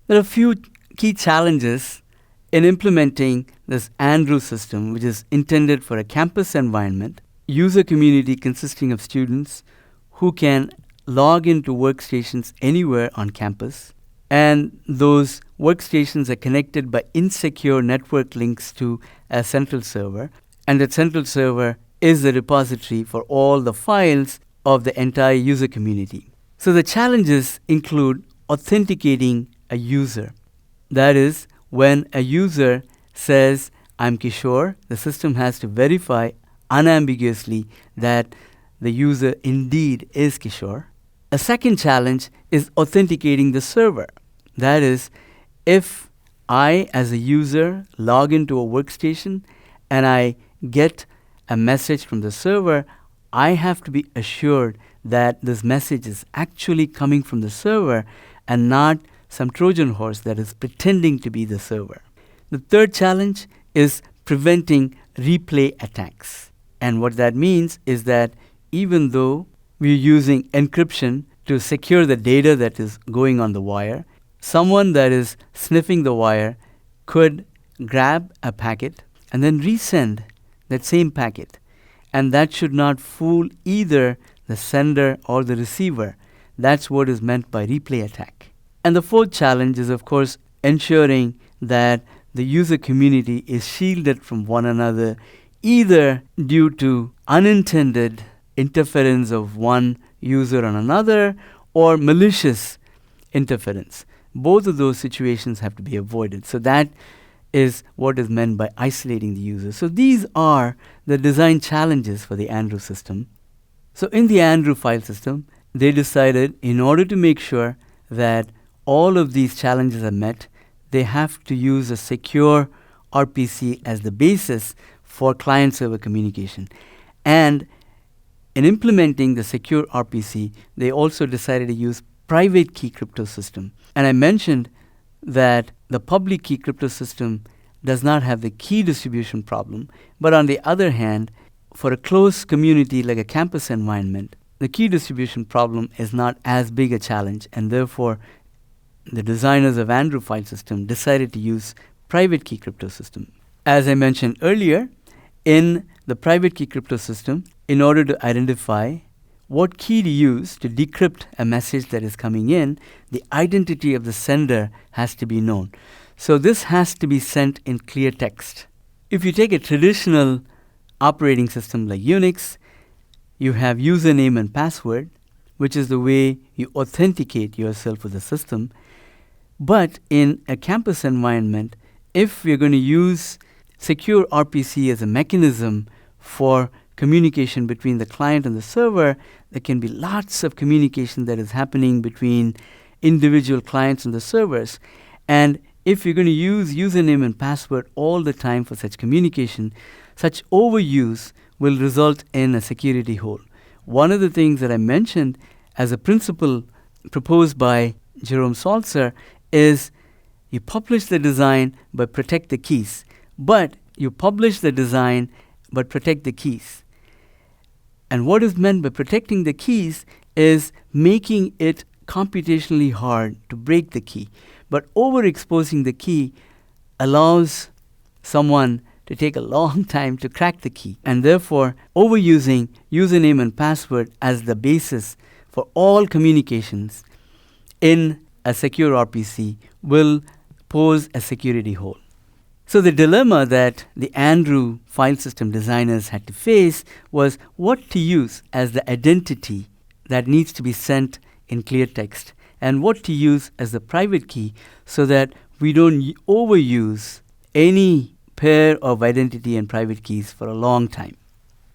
There are a few key challenges in implementing this Andrew system, which is intended for a campus environment, user community consisting of students who can log into workstations anywhere on campus, and those workstations are connected by insecure network links to a central server, and that central server is the repository for all the files of the entire user community. So the challenges include authenticating a user. That is, when a user says, "I'm Kishore," the system has to verify unambiguously that the user indeed is Kishore. A second challenge is authenticating the server. That is, if I, as a user, log into a workstation and I get a message from the server, I have to be assured that this message is actually coming from the server and not some Trojan horse that is pretending to be the server. The third challenge is preventing replay attacks. And what that means is that even though we're using encryption to secure the data that is going on the wire, someone that is sniffing the wire could grab a packet and then resend that same packet. And that should not fool either the sender or the receiver. That's what is meant by replay attack. And the fourth challenge is, of course, ensuring that the user community is shielded from one another, either due to unintended interference of one user on another or malicious interference. Both of those situations have to be avoided. So that is what is meant by isolating the user. So these are the design challenges for the Andrew system. So in the Andrew file system, they decided in order to make sure that all of these challenges are met, they have to use a secure RPC as the basis for client-server communication. And in implementing the secure RPC, they also decided to use private key cryptosystem. And I mentioned that the public key cryptosystem does not have the key distribution problem, but on the other hand, for a closed community like a campus environment, the key distribution problem is not as big a challenge, and therefore the designers of Andrew file system decided to use private key cryptosystem. As I mentioned earlier, in the private key cryptosystem, in order to identify what key to use to decrypt a message that is coming in, the identity of the sender has to be known. So this has to be sent in clear text. If you take a traditional operating system like Unix, you have username and password, which is the way you authenticate yourself with the system. But in a campus environment, if we're going to use secure RPC as a mechanism for communication between the client and the server, there can be lots of communication that is happening between individual clients and the servers. And if you're going to use username and password all the time for such communication, such overuse will result in a security hole. One of the things that I mentioned as a principle proposed by Jerome Salzer is you publish the design but protect the keys. But you publish the design but protect the keys. And what is meant by protecting the keys is making it computationally hard to break the key. But overexposing the key allows someone to take a long time to crack the key. And therefore, overusing username and password as the basis for all communications in a secure RPC will pose a security hole. So the dilemma that the Andrew file system designers had to face was what to use as the identity that needs to be sent in clear text, and what to use as the private key so that we don't overuse any pair of identity and private keys for a long time.